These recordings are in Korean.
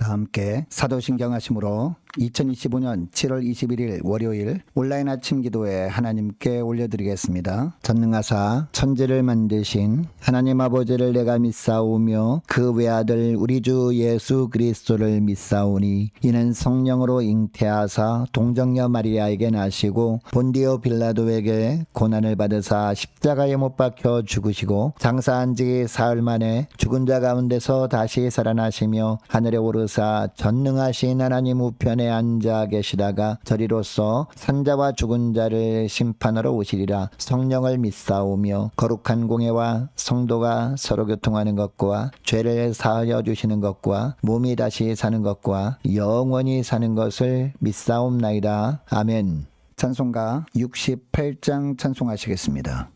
다 함께 사도신경 하심으로 2025년 7월 21일 월요일 온라인 아침 기도에 하나님께 올려드리겠습니다. 전능하사 천지를 만드신 하나님 아버지를 내가 믿사오며 그 외아들 우리 주 예수 그리스도를 믿사오니 이는 성령으로 잉태하사 동정녀 마리아에게 나시고 본디오 빌라도에게 고난을 받으사 십자가에 못 박혀 죽으시고 장사한 지 사흘 만에 죽은 자 가운데서 다시 살아나시며 하늘에 오르사 전능하신 하나님 우편에 앉아 계시다가 저리로서 산자와 죽은 자를 심판하러 오시리라. 성령을 믿사오며 거룩한 공예와 성도가 서로 교통하는 것과 죄를 사하여 주시는 것과 몸이 다시 사는 것과 영원히 사는 것을 믿사옵나이다. 아멘. 찬송가 68장 찬송하시겠습니다.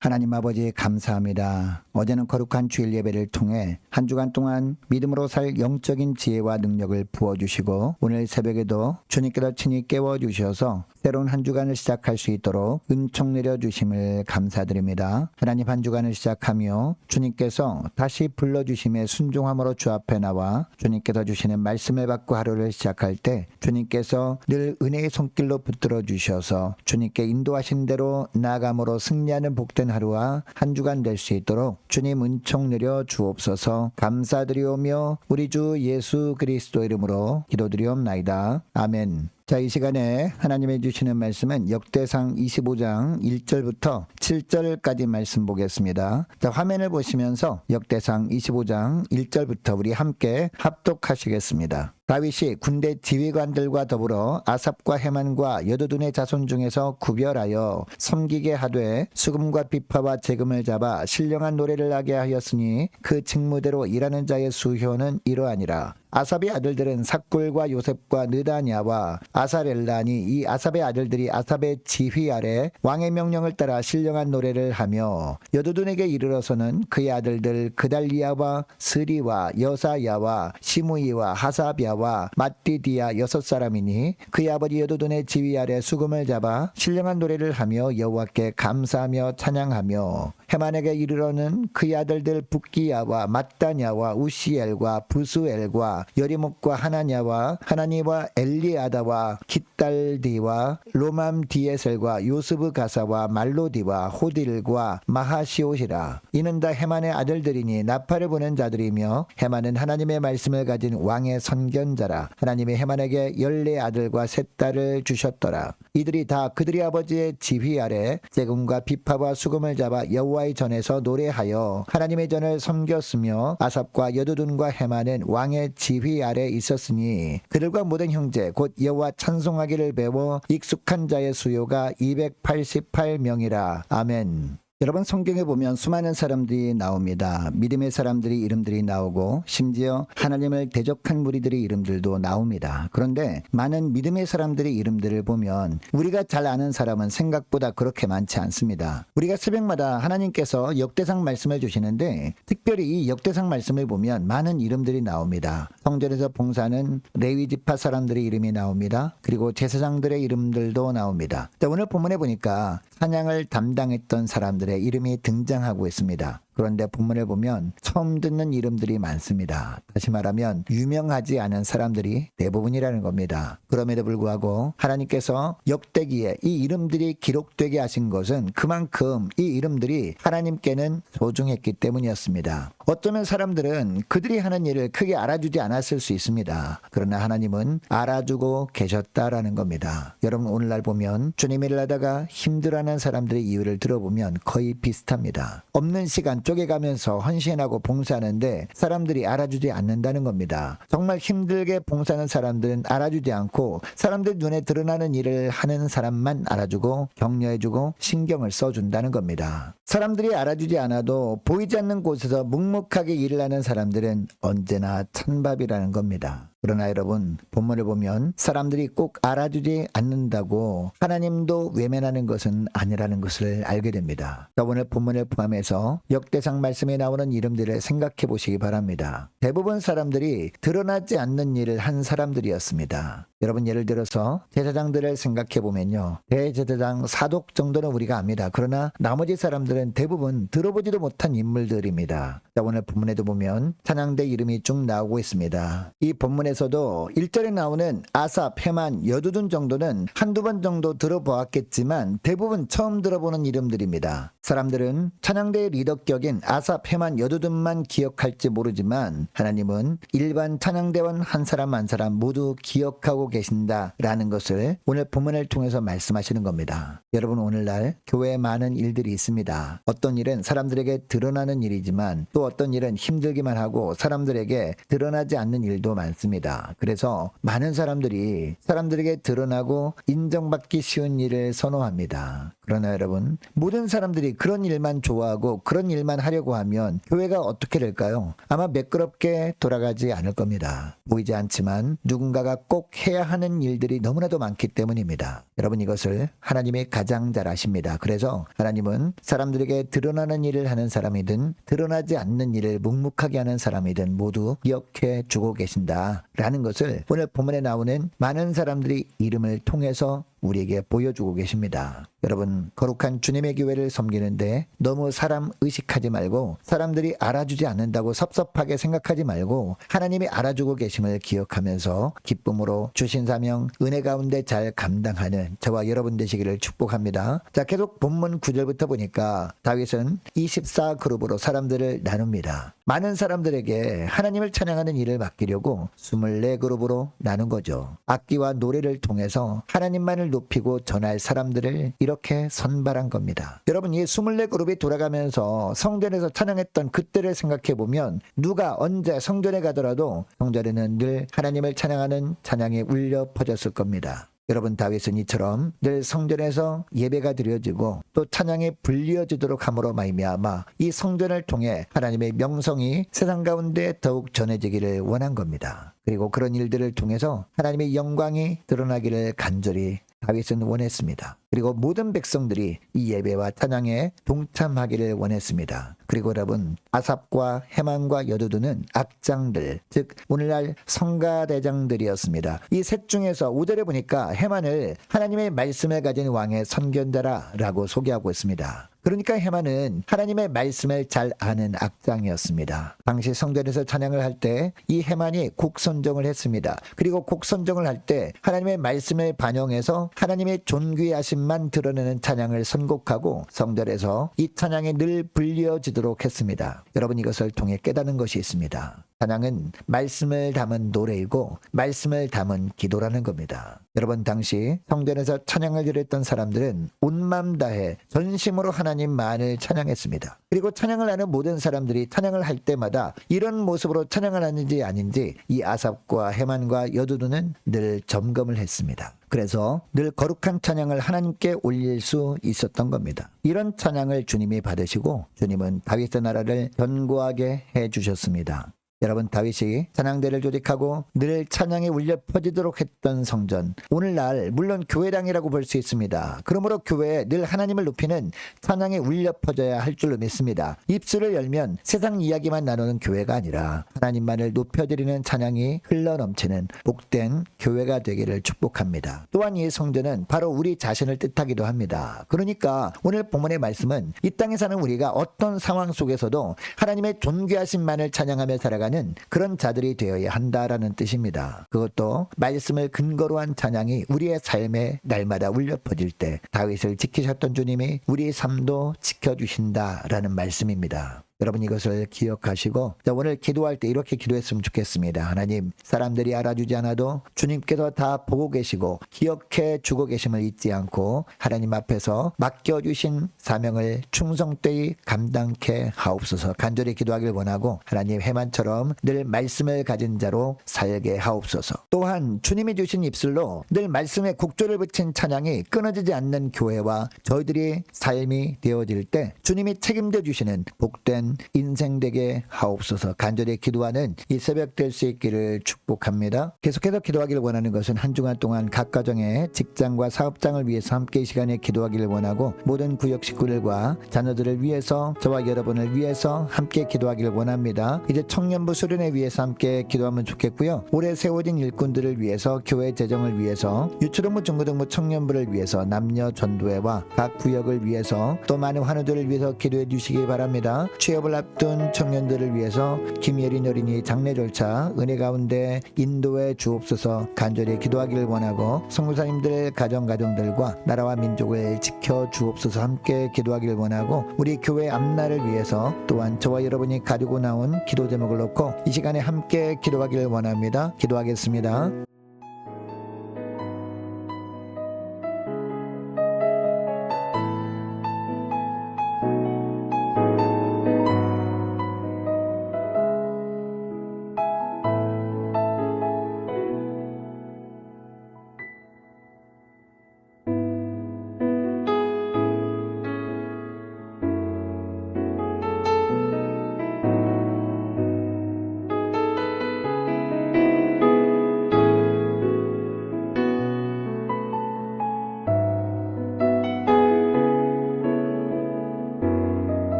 하나님 아버지 감사합니다. 어제는 거룩한 주일 예배를 통해 한 주간 동안 믿음으로 살 영적인 지혜와 능력을 부어주시고 오늘 새벽에도 주님께서 친히 깨워주셔서 새로운 한 주간을 시작할 수 있도록 은총 내려주심을 감사드립니다. 하나님 한 주간을 시작하며 주님께서 다시 불러주심에 순종함으로 주 앞에 나와 주님께서 주시는 말씀을 받고 하루를 시작할 때 주님께서 늘 은혜의 손길로 붙들어 주셔서 주님께 인도하신 대로 나아감으로 승리하는 복된 하루와 한 주간 될 수 있도록 주님 은총 내려 주옵소서. 감사드리오며 우리 주 예수 그리스도 이름으로 기도드리옵나이다. 아멘. 자, 이 시간에 하나님이 주시는 말씀은 역대상 25장 1절부터 7절까지 말씀 보겠습니다. 자, 화면을 보시면서 역대상 25장 1절부터 우리 함께 합독하시겠습니다. 다윗이 군대 지휘관들과 더불어 아삽과 헤만과 여두둔의 자손 중에서 구별하여 섬기게 하되 수금과 비파와 재금을 잡아 신령한 노래를 하게 하였으니 그 직무대로 일하는 자의 수효는 이러하니라. 아삽의 아들들은 삭굴과 요셉과 느다냐와 아사렐란이 이 아삽의 아들들이 아삽의 지휘 아래 왕의 명령을 따라 신령한 노래를 하며 여두둔에게 이르러서는 그의 아들들 그달리아와 스리와 여사야와 시므이와 하사비아와 마띠디아 6사람이니 그의 아버지 여두둔의 지휘 아래 수금을 잡아 신령한 노래를 하며 여호와께 감사하며 찬양하며 헤만에게 이르러는 그의 아들들 붓기야와 mat다냐와 우시엘과 부수엘과 여리목과 하나냐와 하나니와 엘리아다와 깃달디와 로맘디에셀과 요스브 가사와 말로디와 호딜과 마하시옷이라. 이는 다 헤만의 아들들이니 나팔을 부는 자들이며 헤만은 하나님의 말씀을 가진 왕의 선견자라. 하나님이 헤만에게 14아들과 3딸을 주셨더라. 이들이 다 그들의 아버지의 지휘 아래 재금과 비파와 수금을 잡아 여호와의 전에서 노래하여 하나님의 전을 섬겼으며 아삽과 여두둔과 헤만은 왕의 지휘 아래 있었으니 그들과 모든 형제 곧 여호와 찬송하기를 배워 익숙한 자의 수요가 288명이라. 아멘. 여러분 성경에 보면 수많은 사람들이 나옵니다. 믿음의 사람들이 이름들이 나오고 심지어 하나님을 대적한 무리들의 이름들도 나옵니다. 그런데 많은 믿음의 사람들의 이름들을 보면 우리가 잘 아는 사람은 생각보다 그렇게 많지 않습니다. 우리가 새벽마다 하나님께서 역대상 말씀을 주시는데 특별히 이 역대상 말씀을 보면 많은 이름들이 나옵니다. 성전에서 봉사하는 레위 지파 사람들의 이름이 나옵니다. 그리고 제사장들의 이름들도 나옵니다. 오늘 본문에 보니까 찬양을 담당했던 사람들의 이름이 등장하고 있습니다. 그런데 본문을 보면 처음 듣는 이름들이 많습니다. 다시 말하면 유명하지 않은 사람들이 대부분이라는 겁니다. 그럼에도 불구하고 하나님께서 역대기에 이 이름들이 기록되게 하신 것은 그만큼 이 이름들이 하나님께는 소중했기 때문이었습니다. 어쩌면 사람들은 그들이 하는 일을 크게 알아주지 않았을 수 있습니다. 그러나 하나님은 알아주고 계셨다라는 겁니다. 여러분 오늘날 보면 주님 일을 하다가 힘들어하는 사람들의 이유를 들어보면 거의 비슷합니다. 없는 시간 쪼개가면서 헌신하고 봉사하는데 사람들이 알아주지 않는다는 겁니다. 정말 힘들게 봉사하는 사람들은 알아주지 않고 사람들 눈에 드러나는 일을 하는 사람만 알아주고 격려해주고 신경을 써준다는 겁니다. 사람들이 알아주지 않아도 보이지 않는 곳에서 묵묵하게 일을 하는 사람들은 언제나 찬밥이라는 겁니다. 그러나 여러분 본문을 보면 사람들이 꼭 알아주지 않는다고 하나님도 외면하는 것은 아니라는 것을 알게 됩니다. 오늘 본문을 포함해서 역대상 말씀에 나오는 이름들을 생각해 보시기 바랍니다. 대부분 사람들이 드러나지 않는 일을 한 사람들이었습니다. 여러분 예를 들어서 제사장들을 생각해 보면요. 대제사장 사독 정도는 우리가 압니다. 그러나 나머지 사람들은 대부분 들어보지도 못한 인물들입니다. 오늘 본문에도 보면 찬양대 이름이 쭉 나오고 있습니다. 이 본문에서도 1절에 나오는 아삽, 헤만, 여두둔 정도는 한두 번 정도 들어보았겠지만 대부분 처음 들어보는 이름들입니다. 사람들은 찬양대의 리더격인 아삽, 헤만, 여두둔만 기억할지 모르지만 하나님은 일반 찬양대원 한 사람 한 사람 모두 기억하고 계신다라는 것을 오늘 본문을 통해서 말씀하시는 겁니다. 여러분 오늘날 교회에 많은 일들이 있습니다. 어떤 일은 사람들에게 드러나는 일이지만 또 어떤 일은 힘들기만 하고 사람들에게 드러나지 않는 일도 많습니다. 그래서 많은 사람들이 사람들에게 드러나고 인정받기 쉬운 일을 선호합니다. 그러나 여러분 모든 사람들이 그런 일만 좋아하고 그런 일만 하려고 하면 교회가 어떻게 될까요? 아마 매끄럽게 돌아가지 않을 겁니다. 보이지 않지만 누군가가 꼭 해야 하는 일들이 너무나도 많기 때문입니다. 여러분 이것을 하나님이 가장 잘 아십니다. 그래서 하나님은 사람들에게 드러나는 일을 하는 사람이든 드러나지 않는 일을 묵묵하게 하는 사람이든 모두 기억해 주고 계신다라는 것을 오늘 본문에 나오는 많은 사람들이 이름을 통해서 우리에게 보여주고 계십니다. 여러분 거룩한 주님의 교회를 섬기는데 너무 사람 의식하지 말고 사람들이 알아주지 않는다고 섭섭하게 생각하지 말고 하나님이 알아주고 계심을 기억하면서 기쁨으로 주신 사명 은혜 가운데 잘 감당하는 저와 여러분 되시기를 축복합니다. 자 계속 본문 9절부터 보니까 다윗은 24그룹으로 사람들을 나눕니다. 많은 사람들에게 하나님을 찬양하는 일을 맡기려고 24그룹으로 나눈 거죠. 악기와 노래를 통해서 하나님만을 높이고 전할 사람들을 이렇게 선발한 겁니다. 여러분 이 24그룹이 돌아가면서 성전에서 찬양했던 그때를 생각해 보면 누가 언제 성전에 가더라도 성전에는 늘 하나님을 찬양하는 찬양이 울려 퍼졌을 겁니다. 여러분 다윗은 이처럼 늘 성전에서 예배가 드려지고 또 찬양이 불리어지도록 함으로 말미암아 이 성전을 통해 하나님의 명성이 세상 가운데 더욱 전해지기를 원한 겁니다. 그리고 그런 일들을 통해서 하나님의 영광이 드러나기를 간절히 다윗은 원했습니다. 그리고 모든 백성들이 이 예배와 찬양에 동참하기를 원했습니다. 그리고 여러분 아삽과 헤만과 여두둔은 악장들 즉 오늘날 성가대장들이었습니다. 이 셋 중에서 5절에 보니까 헤만을 하나님의 말씀을 가진 왕의 선견자라고 소개하고 있습니다. 그러니까 헤만은 하나님의 말씀을 잘 아는 악장이었습니다. 당시 성전에서 찬양을 할 때 이 헤만이 곡 선정을 했습니다. 그리고 곡 선정을 할 때 하나님의 말씀을 반영해서 하나님의 존귀하심만 드러내는 찬양을 선곡하고 성전에서 이 찬양이 늘 불려지도록 했습니다. 여러분 이것을 통해 깨닫는 것이 있습니다. 찬양은 말씀을 담은 노래이고 말씀을 담은 기도라는 겁니다. 여러분, 당시 성전에서 찬양을 드렸던 사람들은 온 마음 다해 전심으로 하나님만을 찬양했습니다. 그리고 찬양을 하는 모든 사람들이 찬양을 할 때마다 이런 모습으로 찬양을 하는지 아닌지 이 아삽과 헤만과 여두둔은 늘 점검을 했습니다. 그래서 늘 거룩한 찬양을 하나님께 올릴 수 있었던 겁니다. 이런 찬양을 주님이 받으시고 주님은 다윗의 나라를 견고하게 해주셨습니다. 여러분, 다윗이 찬양대를 조직하고 늘 찬양이 울려 퍼지도록 했던 성전, 오늘날 물론 교회당이라고 볼 수 있습니다. 그러므로 교회에 늘 하나님을 높이는 찬양이 울려 퍼져야 할 줄로 믿습니다. 입술을 열면 세상 이야기만 나누는 교회가 아니라 하나님만을 높여드리는 찬양이 흘러넘치는 복된 교회가 되기를 축복합니다. 또한 이 성전은 바로 우리 자신을 뜻하기도 합니다. 그러니까 오늘 본문의 말씀은 이 땅에 사는 우리가 어떤 상황 속에서도 하나님의 존귀하심만을 찬양하며 살아가는 그런 자들이 되어야 한다라는 뜻입니다. 그것도 말씀을 근거로 한 찬양이 우리의 삶에 날마다 울려 퍼질 때 다윗을 지키셨던 주님이 우리의 삶도 지켜주신다라는 말씀입니다. 여러분, 이것을 기억하시고 오늘 기도할 때 이렇게 기도했으면 좋겠습니다. 하나님, 사람들이 알아주지 않아도 주님께서 다 보고 계시고 기억해 주고 계심을 잊지 않고 하나님 앞에서 맡겨주신 사명을 충성되이 감당케 하옵소서. 간절히 기도하길 원하고 하나님, 헤만처럼 늘 말씀을 가진 자로 살게 하옵소서. 또한 주님이 주신 입술로 늘 말씀에 곡조를 붙인 찬양이 끊어지지 않는 교회와 저희들이 삶이 되어질 때 주님이 책임져 주시는 복된 인생 되게 하옵소서. 간절히 기도하는 이 새벽 될 수 있기를 축복합니다. 계속해서 기도하기를 원하는 것은 한 주간 동안 각 가정의 직장과 사업장을 위해서 함께 이 시간에 기도하기를 원하고 모든 구역 식구들과 자녀들을 위해서 저와 여러분을 위해서 함께 기도하기를 원합니다. 이제 청년부 수련회 위해서 함께 기도하면 좋겠고요. 올해 세워진 일꾼들을 위해서, 교회 재정을 위해서, 유초등부 중고등부 청년부를 위해서, 남녀 전도회와 각 구역을 위해서, 또 많은 환우들을 위해서 기도해 주시기 바랍니다. 취업을 앞둔 청년들을 위해서 김예린 어린이 장례 절차 은혜 가운데 인도해 주옵소서. 간절히 기도하기를 원하고 선교사님들 가정들과 나라와 민족을 지켜 주옵소서. 함께 기도하기를 원하고 우리 교회 앞날을 위해서 또한 저와 여러분이 가지고 나온 기도 제목을 놓고 이 시간에 함께 기도하기를 원합니다. 기도하겠습니다.